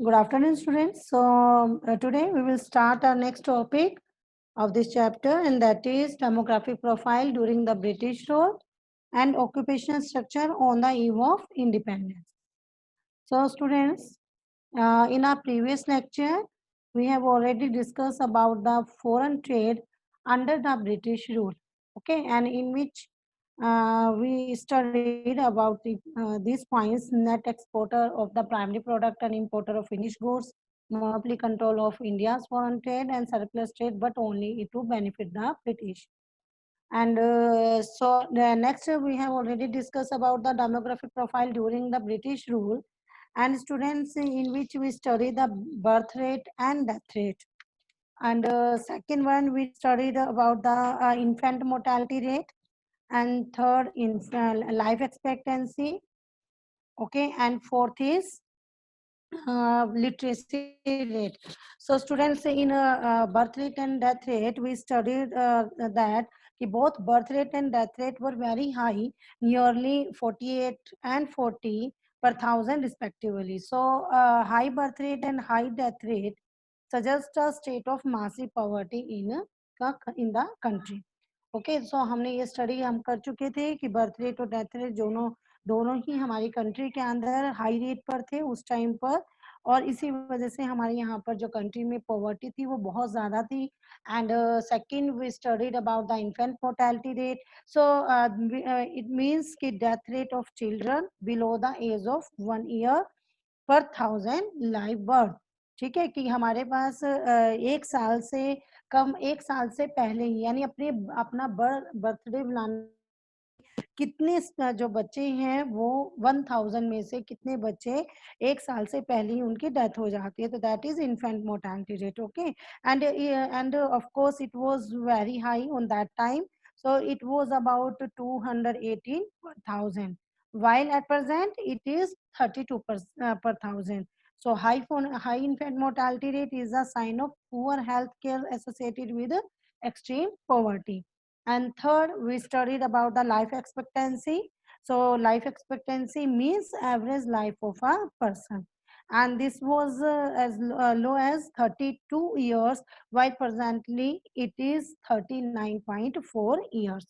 Good afternoon, students. So today we will start our next topic of this chapter, and that is demographic profile during the British rule and occupational structure on the eve of independence. So, students, in our previous lecture, we have already discussed about the foreign trade under the British rule. Okay, and in which we studied about these points: net exporter of the primary product and importer of finished goods, monopoly control of India's foreign trade, and surplus trade, but only to benefit the British. And so the next we have already discussed about the demographic profile during the British rule, and students in which we study the birth rate and death rate. And second one we studied about the infant mortality rate, and third in life expectancy. Okay, and fourth is literacy rate. So students, in birth rate and death rate, we studied that both birth rate and death rate were very high, nearly 48 and 40 per thousand respectively. So high birth rate and high death rate suggest a state of massive poverty in the country. Okay, so हमने ये study हम कर चुके थे कि birth rate और death rate दोनों दोनों ही हमारी कंट्री के अंदर हाई रेट पर थे उस टाइम पर, और इसी वजह से हमारे यहाँ पर जो कंट्री में पॉवर्टी थी वो बहुत ज़्यादा थी. And second we studied about the infant mortality rate. So it means कि death rate of children below the age of 1 year पर थाउजेंड लाइव बर्थ. ठीक है, कि हमारे पास एक साल से कम, एक साल से पहले ही, यानी अपने अपना बर्थडे बनाने कितने जो बच्चे हैं वो 1000 में से कितने बच्चे एक साल से पहले ही उनकी डेथ हो जाती है, तो that is infant mortality rate. Okay, end of course it was very high on that time. So it was about 218 per thousand, while at present it is 32 per thousand. So high infant mortality rate is a sign of poor health care associated with extreme poverty. And third, we studied about the life expectancy. So life expectancy means average life of a person. And this was as low as 32 years, while presently it is 39.4 years.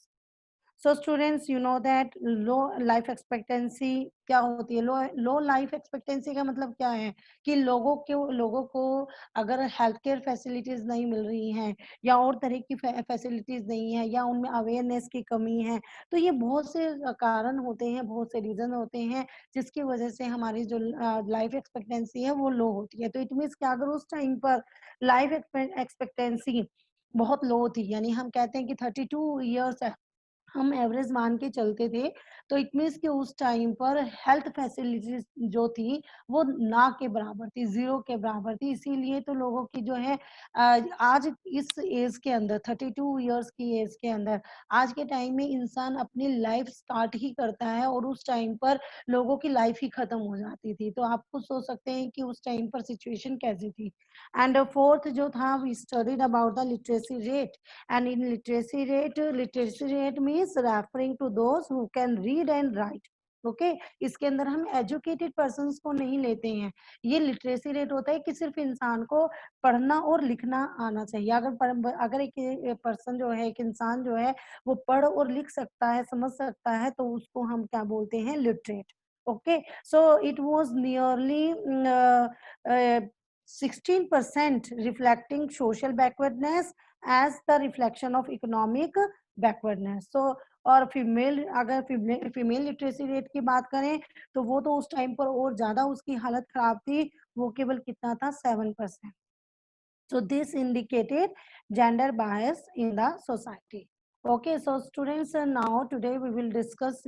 So students, you know that low life expectancy क्या होती है. लो लो life expectancy का मतलब क्या है कि लोगों को अगर हेल्थ केयर फैसिलिटीज नहीं मिल रही हैं, या और तरह की फैसिलिटीज नहीं है, या उनमें अवेयरनेस की कमी है, तो ये बहुत से कारण होते हैं, बहुत से रीजन होते हैं जिसकी वजह से हमारी जो लाइफ एक्सपेक्टेंसी है वो लो होती है. तो इट मीन्स कि अगर उस टाइम पर लाइफ एक्सपेक्टेंसी बहुत लो थी, यानी हम कहते हैं कि 32 ईयर्स हम एवरेज मान के चलते थे, तो इट मीन्स कि उस टाइम पर हेल्थ फैसिलिटीज जो थी वो ना के बराबर थी, जीरो के बराबर थी. इसीलिए तो लोगों की जो है आज इस एज के अंदर 32 ईयर्स की एज के अंदर आज के टाइम में इंसान अपनी लाइफ स्टार्ट ही करता है, और उस टाइम पर लोगों की लाइफ ही खत्म हो जाती थी. तो आप खुद सोच सकते हैं कि उस टाइम पर सिचुएशन कैसी थी. एंड फोर्थ जो था, we studied about the literacy rate. And in literacy rate means referring to those who can read and write. Okay, इसके अंदर हम एजुकेटेड पर्सन्स को नहीं लेते हैं. ये लिटरेसी रेट होता है कि सिर्फ इंसान को पढ़ना और लिखना आना चाहिए. अगर एक पर्सन जो है, एक इंसान जो है वो पढ़ और लिख सकता है, समझ सकता है, तो उसको हम क्या बोलते हैं, literate. Okay, so it was nearly 16% reflecting social backwardness as the reflection of economic backwardness. So और फीमेल, अगर फीमेल लिटरेसी रेट की बात करें तो वो तो उस टाइम पर और ज्यादा उसकी हालत खराब थी. वो केवल कितना था, 7%. So this indicated gender bias in the society. Okay, so students, now today we will discuss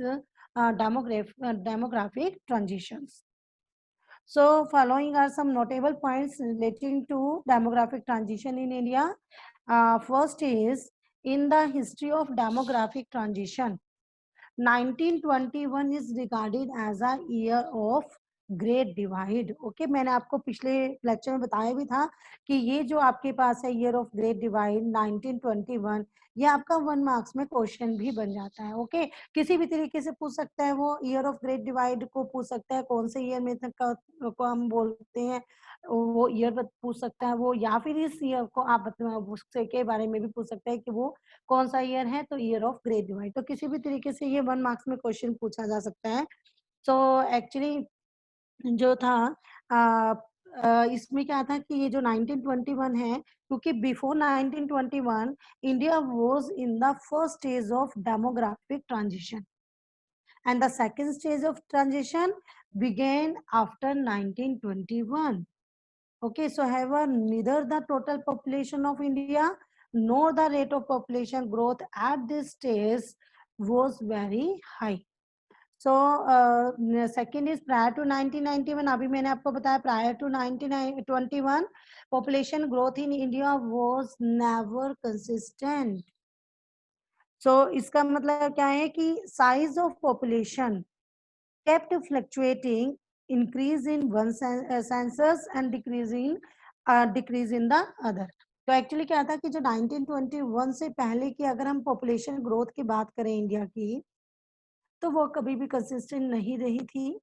demographic transitions. So following are some notable points relating to demographic transition in India. First is, in the history of demographic transition, 1921 is regarded as a year of great divide. Okay, मैंने आपको पिछले lecture में बताया भी था कि ये जो आपके पास है ईयर ऑफ ग्रेट डिवाइड 1921, ये आपका 1 मार्क्स में क्वेश्चन भी बन जाता है। ओके, किसी भी तरीके से पूछ सकता है वो, ईयर ऑफ ग्रेट डिवाइड को पूछ सकता है, कौन से ईयर में तक को हम बोलते हैं वो ईयर पूछ सकता है वो, या फिर इस ईयर को आप उससे के बारे में भी पूछ सकता है कि वो कौन सा ईयर है, तो ईयर ऑफ ग्रेट डिवाइड। तो किसी भी तरीके से ये 1 मार्क्स में क्वेश्चन पूछा जा सकता है। सो एक्चुअली जो था इसमें क्या था कि ये जो 1921 है, क्योंकि before 1921 India was in the first stage of demographic transition and the second stage of transition began after 1921. Okay, so however, neither the total population of India nor the rate of population growth at this stage was very high. So second is prior to 1991, अभी मैंने आपको बताया prior to 1921 population growth in India was never consistent. So इसका मतलब क्या है कि size of population kept fluctuating, increase in one census and decrease in the other। तो एक्चुअली क्या था कि जो 1921 से पहले की अगर हम पॉपुलेशन ग्रोथ की बात करें इंडिया की, तो वो कभी भी कंसिस्टेंट नहीं रही थी,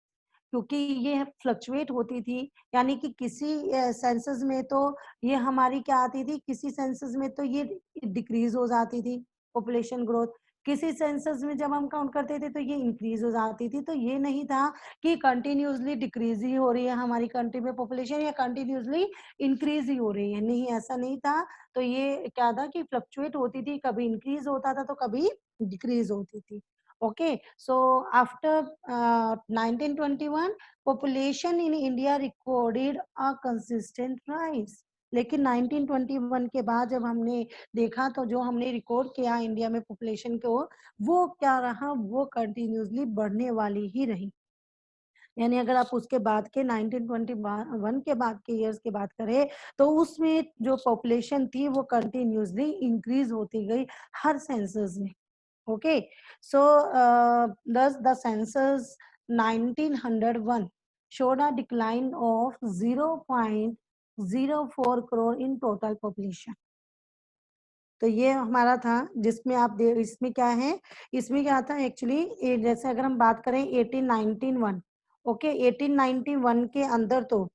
क्योंकि ये फ्लक्चुएट होती थी। यानी कि किसी सेंसस में तो ये हमारी क्या आती थी, किसी सेंसस में तो ये डिक्रीज हो जाती थी पॉपुलेशन ग्रोथ, किसी सेंसस में जब हम काउंट करते थे तो ये इंक्रीज हो जाती थी। तो ये नहीं था कि कंटिन्यूसली डिक्रीज ही हो रही है हमारी कंट्री में पॉपुलेशन या कंटिन्यूसली इंक्रीज ही हो रही है, नहीं, ऐसा नहीं था। तो ये क्या था कि फ्लक्चुएट होती थी, कभी इंक्रीज होता था तो कभी डिक्रीज होती थी। Okay, so after 1921, population in India recorded a consistent rise. लेकिन 1921 के बाद जब हमने देखा तो जो हमने रिकॉर्ड किया इंडिया में पॉपुलेशन को, वो क्या रहा, वो कंटिन्यूसली बढ़ने वाली ही रही। यानी अगर आप उसके बाद के 1921 के बाद के ईयर्स की बात करें, तो उसमें जो पॉपुलेशन थी वो कंटिन्यूसली इंक्रीज होती गई हर सेंसस में। Okay, so thus the census 1901 showed a decline of 0.04 crore in total population। तो ये हमारा था, जिसमें आप दे इसमें क्या है, इसमें क्या था एक्चुअली, जैसे अगर हम बात करें 1891, ओके 1891 के अंदर तो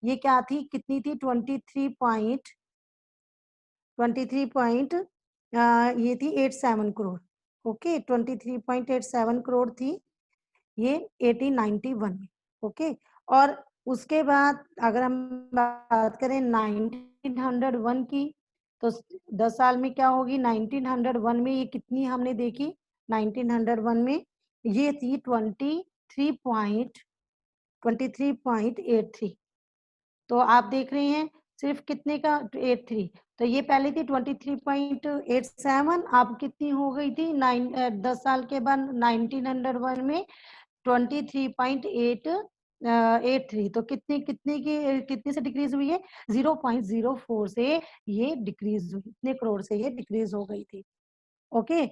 ये क्या थी, कितनी थी, 23 पॉइंट ये थी 87 करोड़। ओके 23.87 करोड़ थी ये 1891 में। ओके, और उसके बाद अगर हम बात करें 1901 की, तो 10 साल में क्या होगी, 1901 में ये कितनी हमने देखी, 1901 में ये थी 23.83। तो आप देख रहे हैं सिर्फ कितने का, 83। तो ये पहले थी 23.87, अब कितनी हो गई थी 10 साल के बाद 1901 में 23.83। तो कितनी कितने की कितने से डिक्रीज हुई है, 0.04 से ये डिक्रीज हुई, इतने करोड़ से ये डिक्रीज हो गई थी। ओके,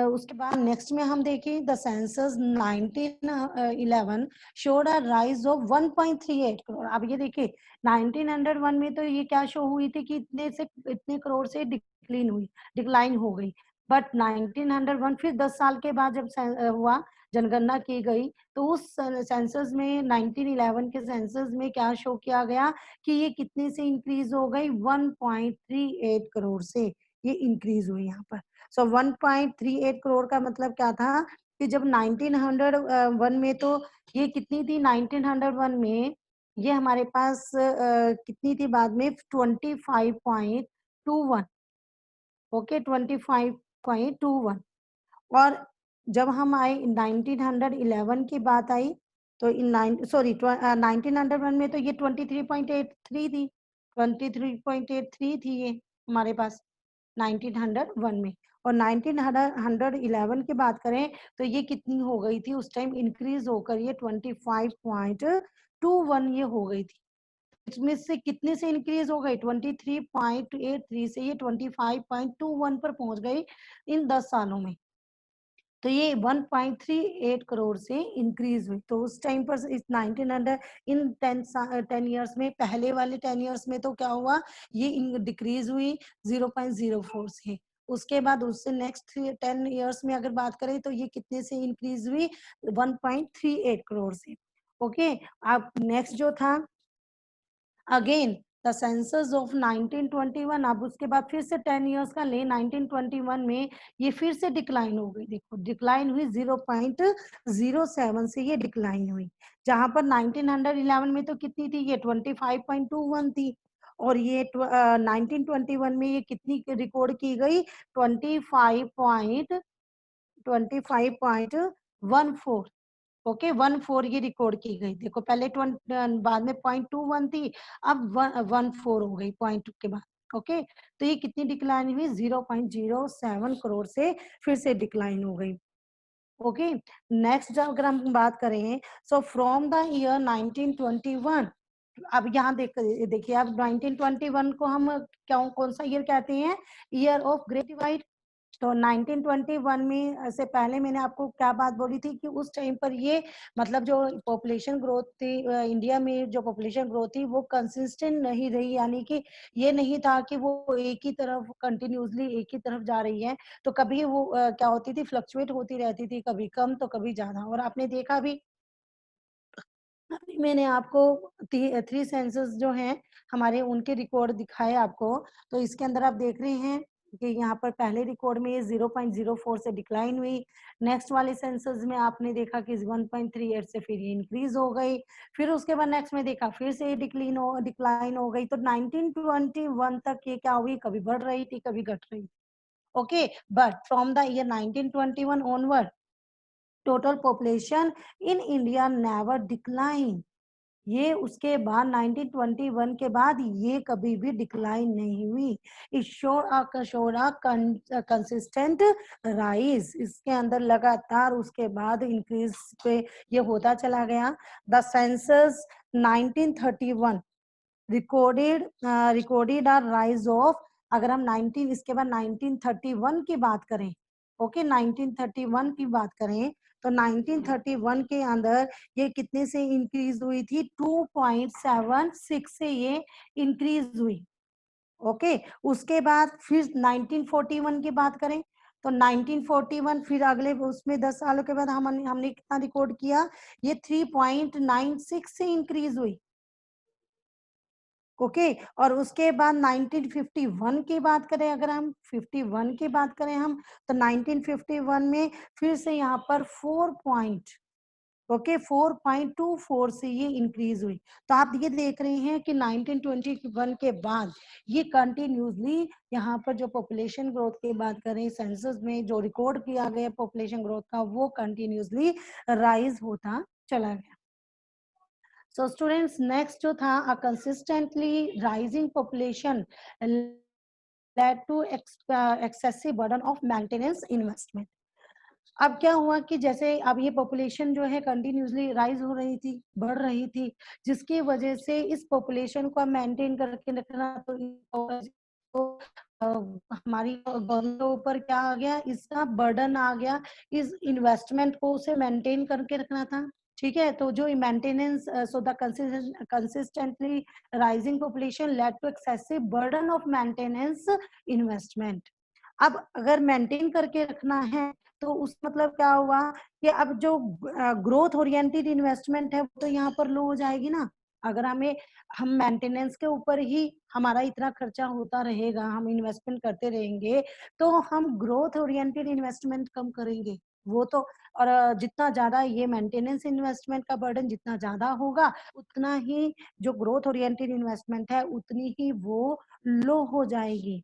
उसके बाद नेक्स्ट में हम देखें the census 1911 showed a rise of 1.38 crore. अब ये देखिए 1901 में तो ये क्या शो हुई थी कि इतने करोड़ से डिक्लाइन हो गई। बट 1901 फिर 10 साल के बाद जब हुआ, जनगणना की गई, तो उस सेंसस में 1911 के सेंसस में क्या शो किया गया कि ये कितने से इंक्रीज हो गई, 1.38 करोड़ से ये इंक्रीज हुई यहाँ पर। सो 1.38 करोड़ का मतलब क्या था कि जब 1901 में तो ये कितनी थी, 1901 में ये हमारे पास कितनी थी, बाद में 25.21। ओके 25.21। और जब हम आए 1911 की बात आई, तो इन 1901 में तो ये 23.83 थी, 23.83 थी ये हमारे पास 1901 में। और 1911 की बात करें तो ये कितनी हो गई थी उस टाइम, इंक्रीज होकर ये 25.21 ये हो गई थी। इसमें से कितने से इंक्रीज हो गई, 23.83 से ये 25.21 पर पहुंच गई इन 10 सालों में। तो ये 1.38 करोड़ से इंक्रीज हुई। तो उस टाइम पर इस 1900 इन 10 ईयर्स में, पहले वाले 10 ईयर्स में तो क्या हुआ, ये डिक्रीज हुई 0.04 से। उसके बाद उससे नेक्स्ट 10 ईयर्स में अगर बात करें तो ये कितने से इंक्रीज हुई, 1.38 करोड़ से। ओके, अब नेक्स्ट जो था अगेन द सेंसस ऑफ 1921, अब उसके बाद फिर से 10 इयर्स का ले 1921 में ये फिर से डिक्लाइन हो गई। देखो डिक्लाइन हुई 0.07 से, ये डिक्लाइन हुई। जहां पर 1911 में तो कितनी थी, ये 25.21 थी, और ये 1921 में ये कितनी रिकॉर्ड की गई, 25.14। ओके 14 ये रिकॉर्ड की गई। देखो पहले 20 बाद में 0.21 थी, अब 14 हो गई पॉइंट के बाद। ओके, तो ये कितनी डिक्लाइन हुई, 0.07 करोड़ से फिर से डिक्लाइन हो गई। ओके, नेक्स्ट अगर हम बात करें, सो फ्रॉम द ईयर 1921, अब यहाँ देखिए अब 1921 को हम क्यों, कौन सा ईयर कहते हैं, ईयर ऑफ ग्रेट डिवाइड। तो 1921 में से पहले मैंने आपको क्या बात बोली थी कि उस टाइम पर ये मतलब जो पॉपुलेशन ग्रोथ थी, इंडिया में जो पॉपुलेशन ग्रोथ थी वो कंसिस्टेंट नहीं रही, यानी कि ये नहीं था कि वो एक ही तरफ कंटिन्यूसली एक ही तरफ जा रही है। तो कभी वो क्या होती थी, फ्लक्चुएट होती रहती थी, कभी कम तो कभी ज्यादा। और आपने देखा भी, अभी मैंने आपको 3 सेंसस जो हैं हमारे, उनके रिकॉर्ड दिखाए आपको। तो इसके अंदर आप देख रहे हैं कि यहाँ पर पहले रिकॉर्ड में ये 0.04 से डिक्लाइन हुई। नेक्स्ट वाले सेंसस में आपने देखा कि 1.38 से फिर ये इंक्रीज हो गई। फिर उसके बाद नेक्स्ट में देखा फिर से ये डिक्लाइन हो गई। तो 1921 तक ये क्या हुई, कभी बढ़ रही थी कभी घट रही। Okay, but from the year 1921 onward total population in India never decline. ये उसके बाद 1921 के बाद ये कभी भी डिक्लाइन नहीं हुई। It showed a consistent rise, इसके अंदर लगातार उसके बाद इंक्रीज पे ये होता चला गया। The census 1931 recorded a rise of, अगर हम 19 इसके बाद 1931 की बात करें, ओके 1931 की बात करें, तो 1931 के अंदर ये कितने से इंक्रीज हुई थी, 2.76 से ये इंक्रीज हुई। ओके, उसके बाद फिर 1941 की बात करें, तो 1941 फिर अगले उसमें 10 सालों के बाद हमने कितना रिकॉर्ड किया, ये 3.96 से इंक्रीज हुई। ओके, और उसके बाद 1951 की बात करें, अगर हम 51 की बात करें हम, तो 1951 में फिर से यहाँ पर 4.24 से ये इंक्रीज हुई। तो आप ये देख रहे हैं कि 1921 के बाद ये कंटिन्यूसली यहाँ पर जो पॉपुलेशन ग्रोथ की बात करें, सेंसस में जो रिकॉर्ड किया गया पॉपुलेशन ग्रोथ का, वो कंटिन्यूसली राइज होता चला गया। So students, next जो था, a consistently rising population led to excessive burden of maintenance investment. अब क्या हुआ कि जैसे अब ये पॉपुलेशन जो है कंटिन्यूसली राइज हो रही थी, बढ़ रही थी, जिसकी वजह से इस पॉपुलेशन को मेंटेन करके रखना, तो हमारी गवर्नमेंट के ऊपर क्या आ गया, इसका बर्डन आ गया, इस इन्वेस्टमेंट को उसे मेंटेन करके रखना था। ठीक है, तो जो maintenance, so the consistently rising population led to excessive burden of maintenance investment. अब अगर मेंटेन करके रखना है तो उस मतलब क्या हुआ कि अब जो ग्रोथ ओरिएंटेड इन्वेस्टमेंट है वो तो यहाँ पर लो हो जाएगी ना। अगर हम मेंटेनेंस के ऊपर ही हमारा इतना खर्चा होता रहेगा, हम इन्वेस्टमेंट करते रहेंगे, तो हम ग्रोथ ओरिएंटेड इन्वेस्टमेंट कम करेंगे। वो तो, और जितना ज्यादा ये मेंटेनेंस इन्वेस्टमेंट का बर्डन जितना ज्यादा होगा, उतना ही जो ग्रोथ ओरिएंटेड इन्वेस्टमेंट है उतनी ही वो लो हो जाएगी।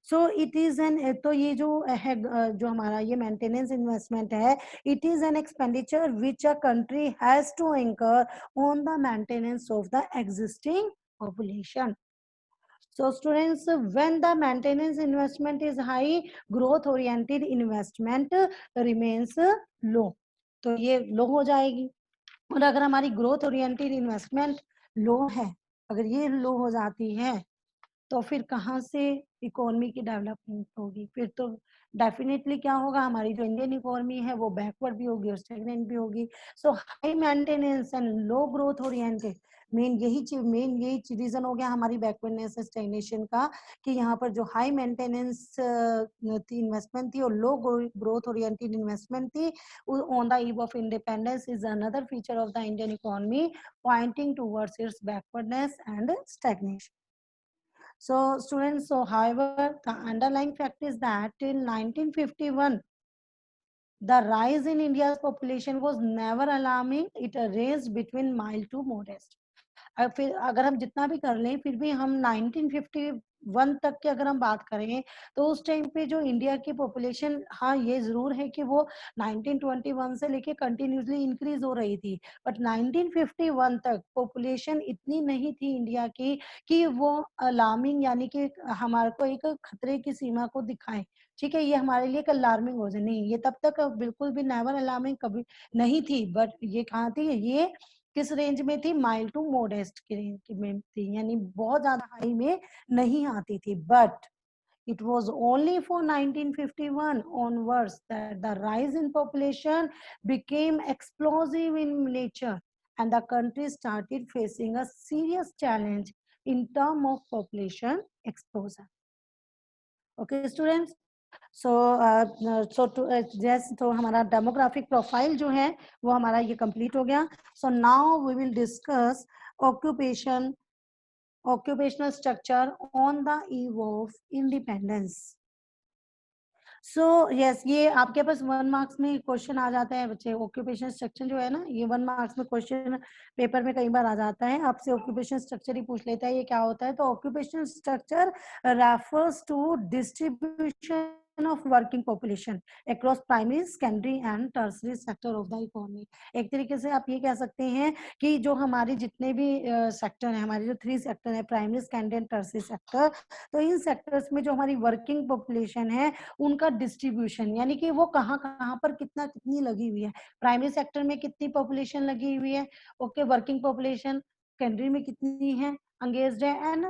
सो इट इज एन, तो ये जो है जो हमारा ये मेंटेनेंस इन्वेस्टमेंट है, it is an expenditure which a country has to incur on the maintenance of the existing population. So students, when the maintenance investment is high, growth oriented investment remains low. तो ये लो हो जाएगी। और अगर हमारी growth oriented investment लो है, अगर ये लो हो जाती है, तो फिर कहाँ से इकोनॉमी की डेवलपमेंट होगी? फिर तो डेफिनेटली क्या होगा, हमारी जो इंडियन इकोनॉमी है वो बैकवर्ड भी होगी और स्टैग्नेंट भी होगी। So high maintenance and low growth oriented, main यही रीजन हो गया हमारी बैकवर्डनेस स्टैग्नेशन का, कि यहाँ पर जो हाई मेंटेनेंस थी इन्वेस्टमेंट थी और लो ग्रोथ ओरिएंटेड इन्वेस्टमेंट थी on the eve of independence is another feature of the Indian economy pointing towards its backwardness and stagnation. So students, so however, the underlying fact is that till 1951, the rise in India's population was never alarming. It ranged between mild to modest. फिर अगर हम जितना भी कर लें फिर भी हम 1951 तक की अगर हम बात करें तो उस टाइम पे जो इंडिया की पॉपुलेशन, हाँ ये जरूर है कि वो 1921 से लेके कंटिन्यूसली इंक्रीज हो रही थी, बट 1951 तक पॉपुलेशन इतनी नहीं थी इंडिया की कि वो अलार्मिंग यानी कि हमारे को एक खतरे की सीमा को दिखाए। ठीक है, ये हमारे लिए एक अलार्मिंग हो जाए, नहीं ये तब तक बिल्कुल भी नेवर अलार्मिंग कभी नहीं थी, बट ये कहाँ थी, ये किस रेंज में थी, माइल्ड टू मोडेस्ट की रेंज में थी, यानी बहुत ज्यादा हाई में नहीं आती थी। But it was only for 1951 onwards that the rise in population became explosive in nature and the country started facing a serious challenge in terms of population explosion. Okay students, सो जैसे तो हमारा demographic profile जो है वो हमारा ये complete हो गया। So now we will discuss occupational structure on the eve of independence. So yes, ये आपके पास 1 मार्क्स में क्वेश्चन आ जाता है बच्चे। ऑक्यूपेशन स्ट्रक्चर जो है ना, ये 1 मार्क्स में क्वेश्चन पेपर में कई बार आ जाता है, आपसे ऑक्यूपेशन स्ट्रक्चर ही पूछ लेता है ये क्या होता है। तो occupation structure refers to distribution of working population across primary, secondary and tertiary sector of the economy. एक तरीके से आप ये कह सकते हैं कि जो हमारे जितने भी सेक्टर है, हमारे जो 3 सेक्टर है, primary, secondary and tertiary sector, तो इन सेक्टर्स में जो हमारी वर्किंग पॉपुलेशन है उनका डिस्ट्रीब्यूशन, यानी कि वो कहाँ कहाँ पर कितना कितनी लगी हुई है। प्राइमरी सेक्टर में कितनी पॉपुलेशन लगी हुई है, ओके, वर्किंग पॉपुलेशन, सेकेंडरी में कितनी है, एंगेज्ड है, एंड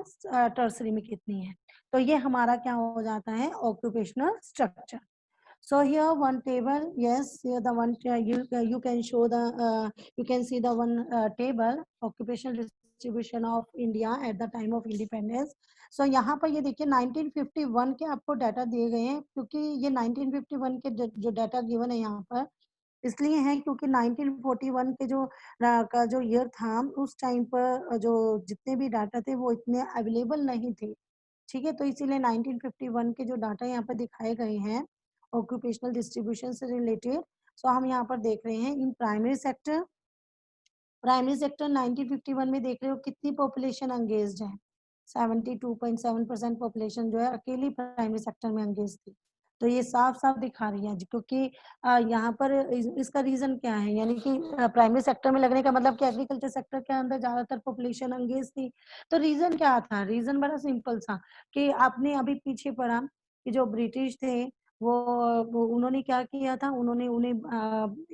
टर्सरी में कितनी है। तो ये हमारा क्या हो जाता है, occupational structure. So here one table, yes, here the one you can show the you can see the one table, occupational distribution of India at the time of independence. So यहाँ पर ये देखिए 1951 के आपको डाटा दिए गए हैं, क्योंकि ये 1951 के जो डाटा गिवन है यहाँ पर इसलिए है क्योंकि 1941 के जो का जो ईयर था उस टाइम पर जो जितने भी डाटा थे वो इतने अवेलेबल नहीं थे। ठीक है, तो इसीलिए 1951 के जो डाटा यहाँ पर दिखाए गए हैं ऑक्यूपेशनल डिस्ट्रीब्यूशन से रिलेटेड, सो हम यहाँ पर देख रहे हैं इन प्राइमरी सेक्टर 1951 में देख रहे हो कितनी पॉपुलेशन एंगेज्ड है, 72.7% पॉपुलेशन जो है अकेली प्राइमरी सेक्टर में एंगेज थी। तो ये साफ साफ दिखा रही है क्योंकि यहाँ पर इसका रीजन क्या है, यानी कि प्राइमरी सेक्टर में लगने का मतलब कि एग्रीकल्चर सेक्टर के अंदर ज्यादातर पॉपुलेशन एंगेज थी। तो रीजन क्या था, रीजन बड़ा सिंपल था कि आपने अभी पीछे पढ़ा कि जो ब्रिटिश थे वो उन्होंने क्या किया था, उन्होंने उन्हें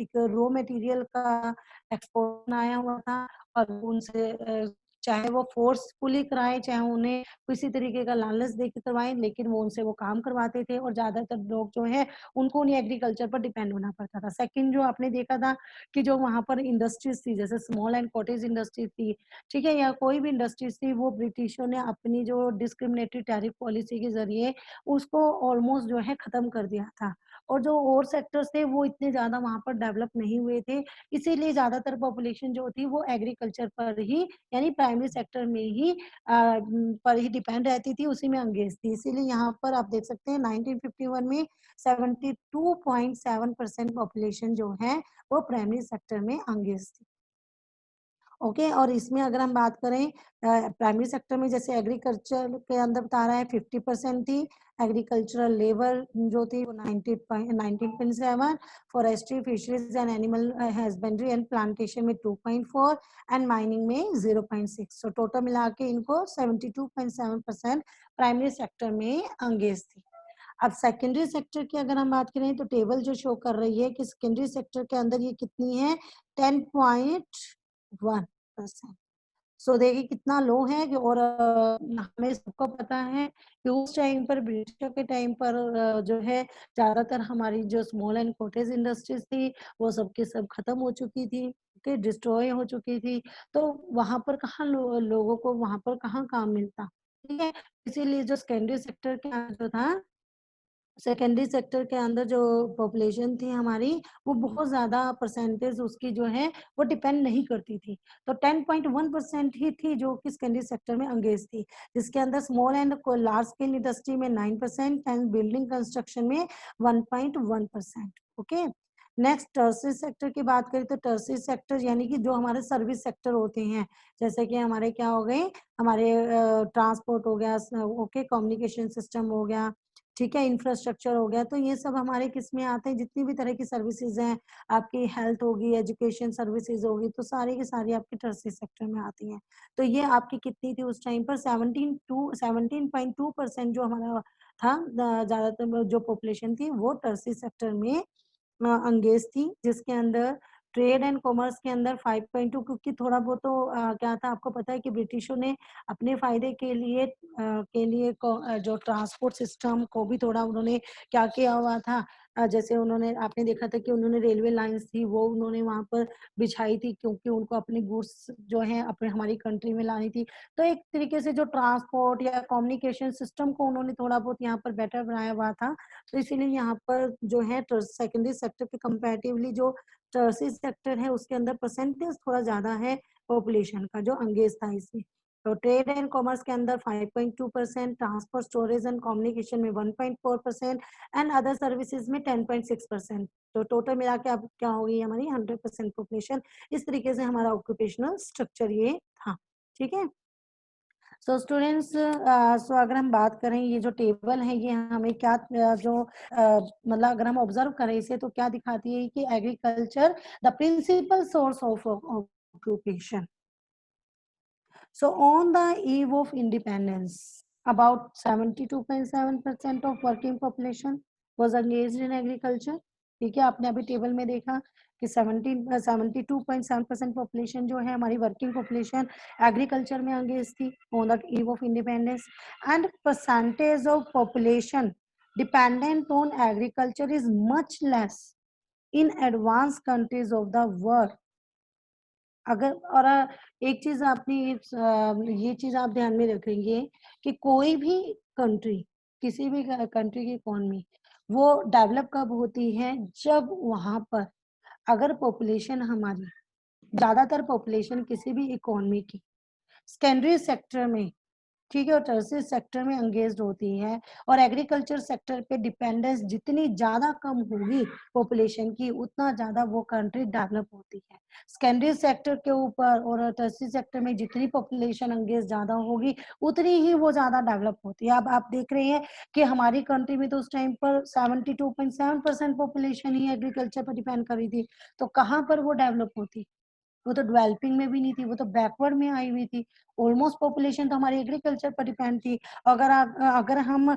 एक रॉ मटेरियल का एक्सपोर्ट आया हुआ था और उनसे चाहे वो फोर्सफुली कराएं, चाहे उन्हें किसी तरीके का लालच देकर करवाएं, लेकिन वो उनसे वो काम करवाते थे और ज्यादातर लोग जो है उनको उन्हें एग्रीकल्चर पर डिपेंड होना पड़ता था। सेकंड जो आपने देखा था कि जो वहां पर इंडस्ट्रीज थी जैसे स्मॉल एंड कॉटेज इंडस्ट्रीज थी, ठीक है, या कोई भी इंडस्ट्रीज थी, वो ब्रिटिशों ने अपनी जो डिस्क्रिमिनेटरी टैरिफ पॉलिसी के जरिए उसको ऑलमोस्ट जो है खत्म कर दिया था। और जो और सेक्टर्स थे वो इतने ज्यादा वहां पर डेवलप नहीं हुए थे, इसीलिए ज्यादातर पॉपुलेशन जो थी वो एग्रीकल्चर पर ही यानी प्राइमरी सेक्टर में ही पर ही डिपेंड रहती थी, उसी में अंगेज थी। इसीलिए यहाँ पर आप देख सकते हैं 1951 में 72.7% पॉपुलेशन जो है वो प्राइमरी सेक्टर में अंगेज थी। ओके, और इसमें अगर हम बात करें प्राइमरी सेक्टर में, जैसे एग्रीकल्चर के अंदर बता रहा है 50% थी, एग्रीकल्चरल लेबर जो थी वो 19.7, forestry, fisheries and animal husbandry and plantation में 2.4 एंड माइनिंग में 0.6। सो टोटल मिला के इनको 72.7% प्राइमरी सेक्टर में एंगेज थी। अब सेकेंडरी सेक्टर की अगर हम बात करें तो टेबल जो शो कर रही है कि सेकेंडरी सेक्टर के अंदर ये कितनी है, 10.1%। सो देखिए कितना लो है कि और हमें सबको पता है कि उस टाइम पर ब्रिटिशों के टाइम पर जो है ज़्यादातर हमारी जो स्मॉल एंड कॉटेज इंडस्ट्रीज थी वो सब की सब खत्म हो चुकी थी, ओके, डिस्ट्रॉय हो चुकी थी। तो वहाँ पर कहाँ लोगों को वहाँ पर कहाँ काम मिलता, ठीक है? इसीलिए जो सेकेंडरी सेक्टर के अंदर जो था, सेकेंडरी सेक्टर के अंदर जो पॉपुलेशन थी हमारी, वो बहुत ज़्यादा परसेंटेज उसकी जो है वो डिपेंड नहीं करती थी। तो 10.1% ही थी जो कि सेकेंडरी सेक्टर में एंगेज थी, जिसके अंदर small and large scale industry में 9% एंड बिल्डिंग कंस्ट्रक्शन में 1.1%। ओके, नेक्स्ट टर्सरी सेक्टर की बात करें तो टर्सरी सेक्टर यानी कि जो हमारे सर्विस सेक्टर होते हैं, जैसे कि हमारे क्या हो गए, हमारे ट्रांसपोर्ट हो गया, ओके, कम्युनिकेशन सिस्टम हो गया, ठीक है, इंफ्रास्ट्रक्चर हो गया। तो ये सब हमारे किस में आते हैं, जितनी भी तरह की सर्विसेज हैं, आपकी हेल्थ होगी, एजुकेशन सर्विसेज होगी, तो सारी की सारी आपकी टर्सरी सेक्टर में आती हैं। तो ये आपकी कितनी थी उस टाइम पर, 17.2% जो हमारा था, ज़्यादातर जो पॉपुलेशन थी वो टर्सरी सेक्टर में अंगेज थी, जिसके अंदर ट्रेड एंड कॉमर्स के अंदर 5.2, क्योंकि थोड़ा बहुत तो क्या था आपको पता है कि ब्रिटिशों ने अपने फायदे के लिए जो ट्रांसपोर्ट सिस्टम को भी थोड़ा उन्होंने क्या किया हुआ था, जैसे उन्होंने आपने देखा था कि उन्होंने रेलवे लाइंस थी वो उन्होंने वहां पर बिछाई थी, क्योंकि उनको अपनी गुड्स जो है अपने हमारी कंट्री में लानी थी। तो एक तरीके से जो ट्रांसपोर्ट या कम्युनिकेशन सिस्टम को उन्होंने थोड़ा बहुत यहाँ पर बेटर बनाया हुआ था। तो इसीलिए यहाँ पर जो है सेकेंडरी सेक्टर के कंपैरेटिवली जो टर्सरी सेक्टर है उसके अंदर परसेंटेज थोड़ा ज्यादा है पॉपुलेशन का जो अंगेज था इसमें। तो ट्रेड एंड कॉमर्स के अंदर 5.2%, ट्रांसपोर्ट स्टोरेज एंड कम्युनिकेशन में 1.4% एंड अदर सर्विसेज में 10.6%। तो टोटल मिला के अब क्या होगी हमारी 100% पॉपुलेशन। इस तरीके से हमारा ऑक्यूपेशनल स्ट्रक्चर ये था, ठीक है। सो स्टूडेंट्स, सो अगर हम बात करें ये जो टेबल है ये हमें क्या मतलब अगर हम ऑब्जर्व करें इसे तो क्या दिखाती है कि agriculture the principal source of occupation. So on the eve of independence, about 72.7% of working population was engaged in agriculture. ठीक है, आपने अभी टेबल में देखा कि 72.7% पॉपुलेशन जो है हमारी वर्किंग पॉपुलेशन एग्रीकल्चर में एंगेज थी on the eve of independence. And percentage of population dependent on agriculture is much less in advance countries of the world. अगर और एक चीज आपने ये चीज आप ध्यान में रखेंगे कि कोई भी कंट्री, किसी भी कंट्री की इकोनॉमी वो डेवलप कब होती है, जब वहां पर अगर पॉपुलेशन हमारी, ज्यादातर पॉपुलेशन किसी भी इकोनॉमी की सेकेंडरी सेक्टर में, ठीक है, और टर्सरी सेक्टर में एंगेज्ड होती है, और एग्रीकल्चर सेक्टर पे डिपेंडेंस जितनी ज्यादा कम होगी पॉपुलेशन की उतना ज्यादा वो कंट्री डेवलप होती है। सेकेंडरी सेक्टर के ऊपर और टर्सरी सेक्टर में जितनी पॉपुलेशन एंगेज ज्यादा होगी उतनी ही वो ज्यादा डेवलप होती है। अब आप देख रहे हैं कि हमारी कंट्री में तो उस टाइम पर 72.7% पॉपुलेशन ही एग्रीकल्चर पर डिपेंड कर रही थी, तो कहाँ पर वो डेवलप होती, वो तो डेवलपिंग में भी नहीं थी, वो तो बैकवर्ड में आई हुई थी। ऑलमोस्ट पॉपुलेशन तो हमारी एग्रीकल्चर पर डिपेंड थी। अगर हम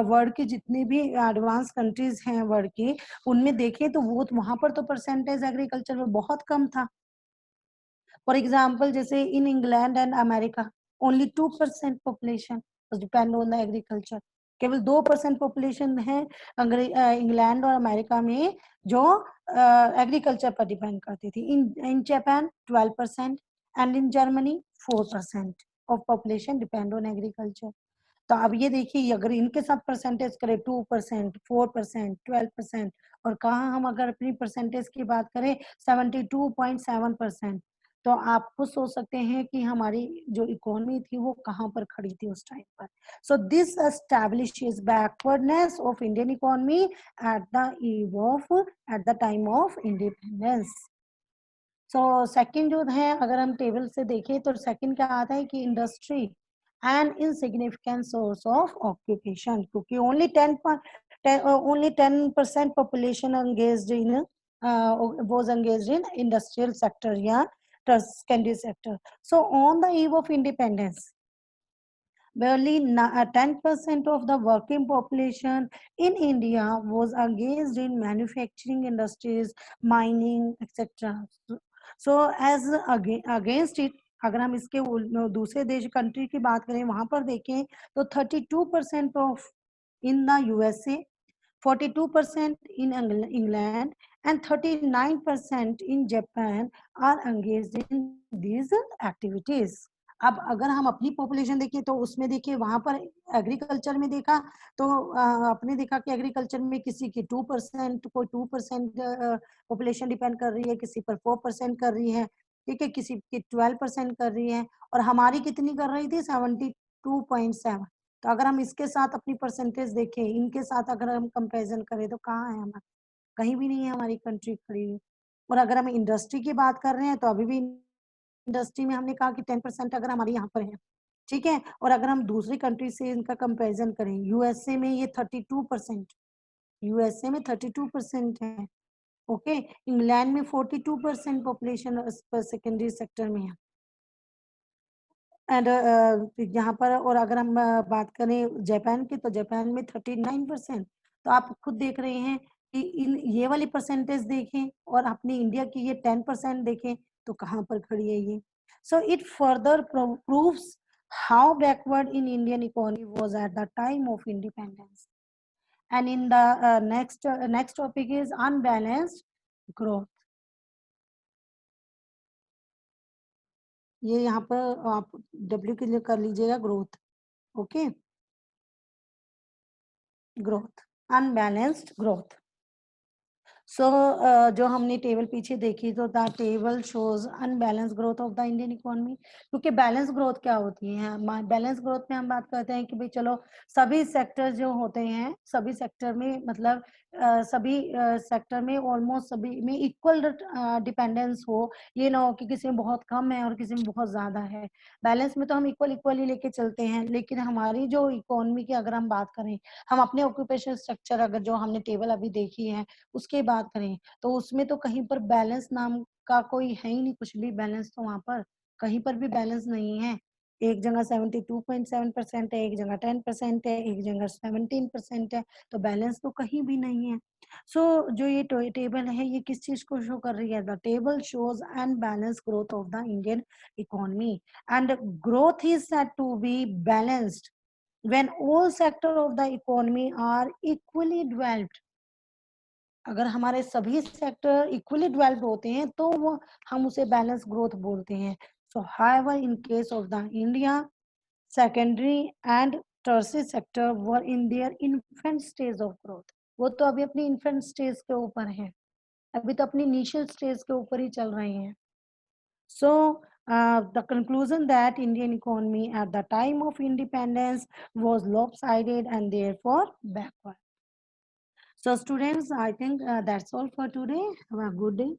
वर्ल्ड की जितनी भी एडवांस कंट्रीज हैं वर्ल्ड की, उनमें देखें तो वो वहां पर तो परसेंटेज एग्रीकल्चर में बहुत कम था। फॉर एग्जाम्पल जैसे in England and America only 2% population depend on the agriculture. केवल 2% पॉपुलेशन है इंग्लैंड और अमेरिका में जो एग्रीकल्चर पर डिपेंड करती थी। In Japan 12% and in Germany 4% of population depend on agriculture. तो अब ये देखिए अगर इनके साथ परसेंटेज करें 2%, 4%, 12%, और कहा हम अगर अपनी परसेंटेज की बात करें 72.7%, तो आप खुद सोच सकते हैं कि हमारी जो इकोनॉमी थी वो कहाँ पर खड़ी थी उस टाइम पर। So this establishes backwardness of Indian economy eight the time of independence. So second जो है अगर हम टेबल से देखें तो सेकंड क्या आता है कि industry and insignificant source of occupation, क्योंकि only 10% population engaged in was engaged in industrial sector या secondary sector. So on the eve of independence, barely 10% of the working population in India was engaged in manufacturing industries, mining, etc. So as against it, अगर हम इसके दूसरे देश country की बात करें, वहां पर देखें तो 32% of in the USA, 42% in England, and 39% in Japan are engaged in these activities. अब अगर हम अपनी पॉपुलेशन देखें तो उसमें देखिए वहां पर एग्रीकल्चर में देखा तो आपने देखा कि एग्रीकल्चर में किसी की 2%, कोई 2% पॉपुलेशन डिपेंड कर रही है, किसी पर 4% कर रही है, ठीक है, किसी की 12% कर रही है, और हमारी कितनी कर रही थी, 72.7। तो अगर हम इसके साथ अपनी परसेंटेज देखें, इनके साथ अगर हम कंपैरिजन करें तो कहाँ है हमारा, कहीं भी नहीं है हमारी कंट्री खड़ी हुई। और अगर हम इंडस्ट्री की बात कर रहे हैं तो अभी भी इंडस्ट्री में हमने कहा कि 10% अगर हमारी यहाँ पर है, ठीक है। और अगर हम दूसरी कंट्री से इनका कंपैरिजन करें, यूएसए में ये 32%, यूएसए में 32% है, ओके। इंग्लैंड में 42% पॉपुलेशन सेकेंडरी सेक्टर में है। एंड यहाँ पर, और अगर हम बात करें जापान की, तो जापान में 39%। तो आप खुद देख रहे हैं कि इन ये वाली परसेंटेज देखें और अपनी इंडिया की ये 10% देखें तो कहाँ पर खड़ी है ये। So it further proves how backward in Indian economy was at the time of independence. And in the next topic is unbalanced growth. ये यहाँ पर आप डब्ल्यू के लिए कर लीजिएगा, growth, okay, growth, unbalanced growth. So जो हमने टेबल पीछे देखी तो the table shows unbalance growth of the Indian economy. क्योंकि बैलेंस ग्रोथ क्या होती है, बैलेंस ग्रोथ में हम बात करते हैं कि भाई चलो सभी सेक्टर जो होते हैं, सभी सेक्टर में मतलब सभी सेक्टर में ऑलमोस्ट सभी में इक्वल डिपेंडेंस हो, ये ना हो कि किसी में बहुत कम है और किसी में बहुत ज्यादा है। बैलेंस में तो हम इक्वल इक्वल ही लेके चलते हैं, लेकिन हमारी जो इकोनॉमी की अगर हम बात करें, हम अपने ऑक्यूपेशन स्ट्रक्चर अगर जो हमने टेबल अभी देखी है उसके बात करें, तो उसमें तो कहीं पर बैलेंस नाम का कोई है ही नहीं, कुछ भी बैलेंस तो वहां पर कहीं पर भी बैलेंस नहीं है। एक जगह 72.7% है, एक जगह 10% है, एक जगह 17% है, तो बैलेंस तो कहीं भी नहीं है। सो जो ये टेबल है ये किस चीज को शो कर रही है, the table shows unbalance growth of the Indian economy, and growth is said to be balanced when all sector of the economy are equally developed। अगर हमारे सभी सेक्टर इक्वली डेवलप्ड होते हैं तो वो हम उसे बैलेंस ग्रोथ बोलते हैं। सो however in case of the India, secondary and tertiary sector were in their infant stage of growth. वो तो अभी अपनी इन्फेंट स्टेज के ऊपर है, अभी तो अपनी इनिशियल स्टेज के ऊपर ही चल रहे हैं। सो the conclusion that Indian economy at the time of independence was lopsided and therefore backward. So students, I think that's all for today. Have a good day.